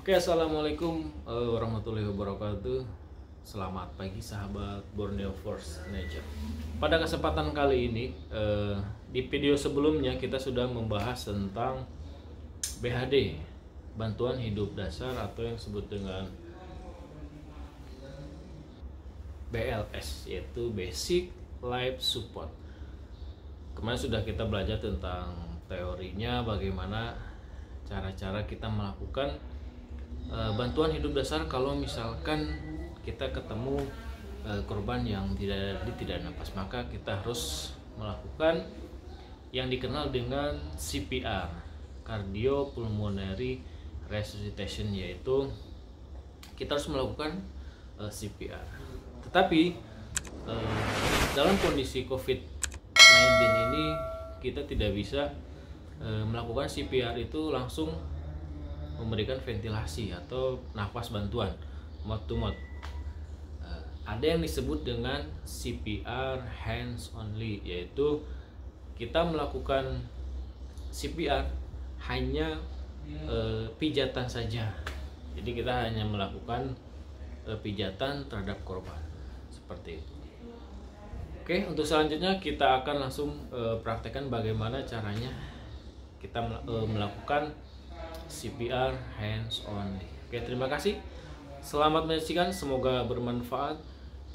Oke, assalamualaikum warahmatullahi wabarakatuh. Selamat pagi sahabat Borneo Force Nature. Pada kesempatan kali ini, di video sebelumnya kita sudah membahas tentang BHD, bantuan hidup dasar atau yang disebut dengan BLS, yaitu Basic Life Support. Kemarin sudah kita belajar tentang teorinya, bagaimana cara-cara kita melakukan bantuan hidup dasar kalau misalkan kita ketemu korban yang tidak napas, maka kita harus melakukan yang dikenal dengan CPR, Cardiopulmonary Resuscitation, yaitu kita harus melakukan CPR. Tetapi dalam kondisi COVID-19 ini kita tidak bisa melakukan CPR itu langsung memberikan ventilasi atau nafas bantuan mouth to mouth. Ada yang disebut dengan CPR hands only, yaitu kita melakukan CPR hanya pijatan saja. Jadi kita hanya melakukan pijatan terhadap korban seperti itu. Oke, untuk selanjutnya kita akan langsung praktekkan bagaimana caranya kita melakukan CPR hands only. Oke, terima kasih. Selamat menyaksikan, semoga bermanfaat.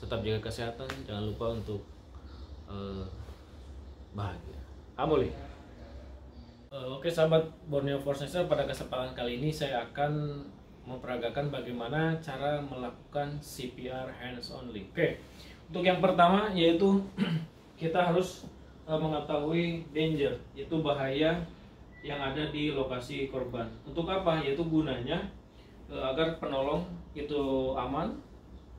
Tetap jaga kesehatan, jangan lupa untuk bahagia. Amoli. Oke, sahabat Borneo Force Nature, pada kesempatan kali ini saya akan memperagakan bagaimana cara melakukan CPR hands only. Oke, untuk yang pertama yaitu kita harus mengetahui danger, yaitu bahaya yang ada di lokasi korban. Untuk apa? Yaitu gunanya agar penolong itu aman,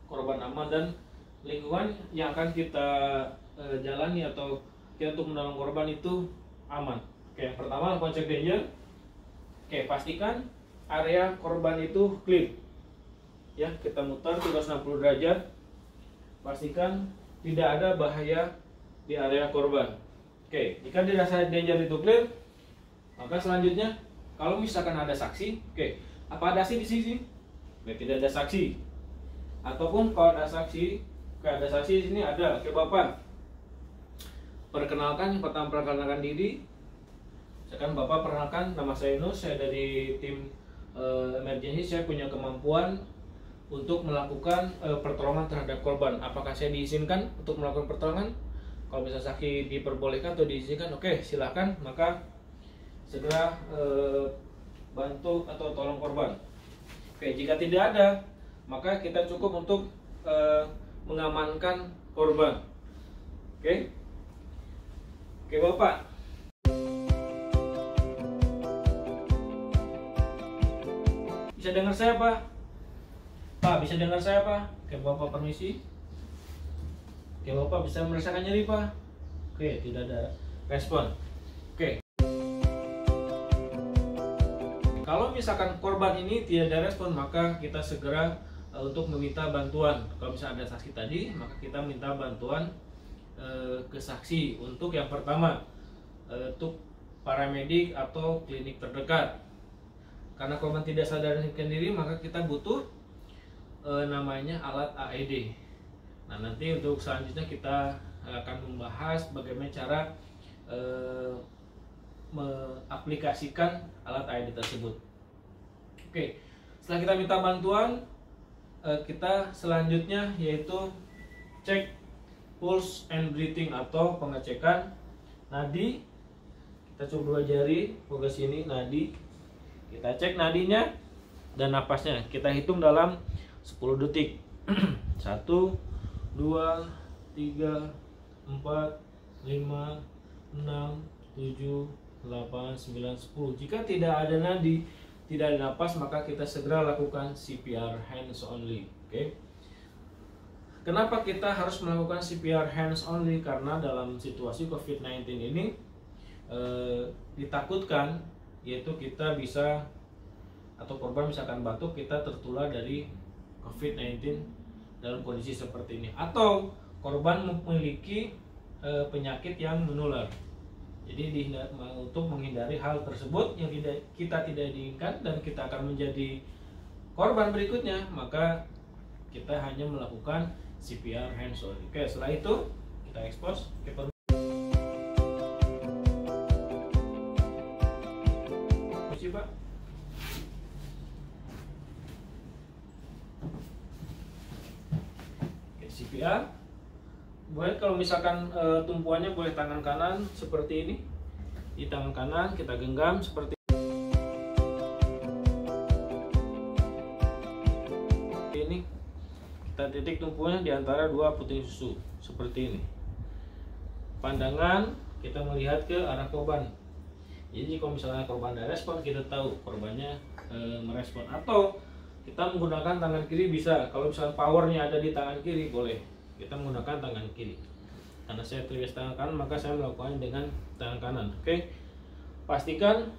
korban aman, dan lingkungan yang akan kita jalani atau kita untuk menolong korban itu aman. Oke, yang pertama konsep danger. Oke, pastikan area korban itu clear. Ya, kita mutar 360 derajat. Pastikan tidak ada bahaya di area korban. Oke, jika dirasa danger itu clear, maka selanjutnya kalau misalkan ada saksi, apa ada saksi di sini? Tidak ada saksi. Ataupun kalau ada saksi, di sini ada. Bapak, perkenalkan, yang pertama perkenalkan diri. Misalkan Bapak perkenalkan, nama saya Yunus, saya dari tim emergency, saya punya kemampuan untuk melakukan pertolongan terhadap korban. Apakah saya diizinkan untuk melakukan pertolongan? Kalau misalnya saksi diperbolehkan atau diizinkan, oke, silakan. Maka segera bantu atau tolong korban. Oke, jika tidak ada, maka kita cukup untuk mengamankan korban. Oke, Bapak. Bisa dengar saya, Pak? Pak, bisa dengar saya, Pak? Oke, Bapak permisi. Oke, Bapak bisa merasakan nyeri, Pak? Oke, tidak ada respon. Oke. Kalau misalkan korban ini tidak ada respon, maka kita segera untuk meminta bantuan. Kalau misalnya ada saksi tadi, maka kita minta bantuan ke saksi. Untuk yang pertama, untuk paramedik atau klinik terdekat. Karena korban tidak sadarkan diri, maka kita butuh namanya alat AED. Nah, nanti untuk selanjutnya kita akan membahas bagaimana cara mengaplikasikan alat AED tersebut. Oke, setelah kita minta bantuan, kita selanjutnya yaitu cek pulse and breathing atau pengecekan nadi. Kita coba 2 jari ke sini, nadi. Kita cek nadinya dan napasnya. Kita hitung dalam 10 detik. 1, 2, 3, 4, 5, 6, 7, 8, 9, 10. Jika tidak ada nadi, tidak ada napas, maka kita segera lakukan CPR hands only. Oke. Kenapa kita harus melakukan CPR hands only? Karena dalam situasi COVID-19 ini ditakutkan, yaitu kita bisa atau korban misalkan batuk, kita tertular dari COVID-19 dalam kondisi seperti ini, atau korban memiliki penyakit yang menular. Jadi untuk menghindari hal tersebut yang kita tidak diinginkan dan kita akan menjadi korban berikutnya, maka kita hanya melakukan CPR hands only. Oke, setelah itu kita expose ke permisi Pak. Oke, CPR. Boleh kalau misalkan tumpuannya boleh tangan kanan seperti ini. Di tangan kanan kita genggam seperti ini. Kita titik tumpuannya di antara dua puting susu seperti ini. Pandangan kita melihat ke arah korban. Jadi kalau misalnya korban ada respon, kita tahu korbannya merespon. Atau kita menggunakan tangan kiri bisa. Kalau misalnya powernya ada di tangan kiri boleh. Kita menggunakan tangan kiri. Karena saya terbiasa tangan kanan, maka saya melakukannya dengan tangan kanan. Oke, pastikan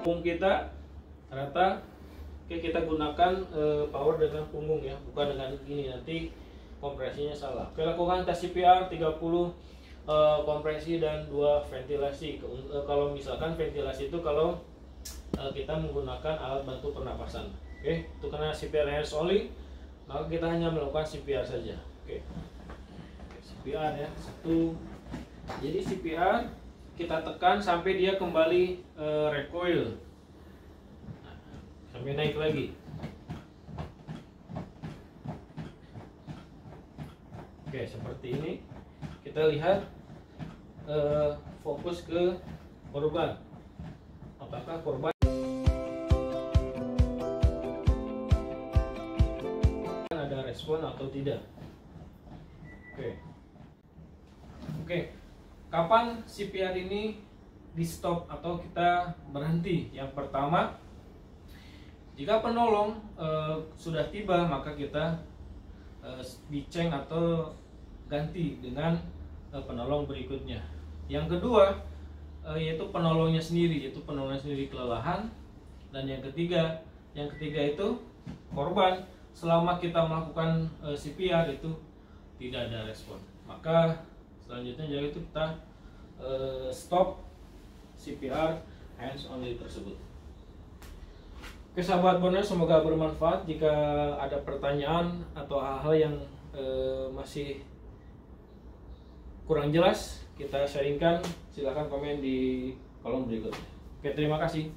punggung kita rata. Oke, kita gunakan power dengan punggung ya, bukan dengan gini, nanti kompresinya salah. Oke, lakukan tes CPR 30 kompresi dan 2 ventilasi. Kalau misalkan ventilasi itu kalau kita menggunakan alat bantu pernapasan. Oke, itu karena CPR hands only, maka kita hanya melakukan CPR saja. Oke, CPR ya, 1. Jadi CPR kita tekan sampai dia kembali recoil, sampai naik lagi. Oke, seperti ini. Kita lihat fokus ke korban. Apakah korban ada respon atau tidak? Oke. Kapan CPR ini di stop atau kita berhenti? Yang pertama, jika penolong sudah tiba, maka kita diceng atau ganti dengan penolong berikutnya. Yang kedua, yaitu penolongnya sendiri, kelelahan. Dan yang ketiga itu korban selama kita melakukan CPR itu tidak ada respon, maka selanjutnya jadi itu kita stop CPR hands only tersebut. Oke sahabat Borneo, semoga bermanfaat. Jika ada pertanyaan atau hal-hal yang masih kurang jelas kita sharingkan, silahkan komen di kolom berikutnya. Oke, terima kasih.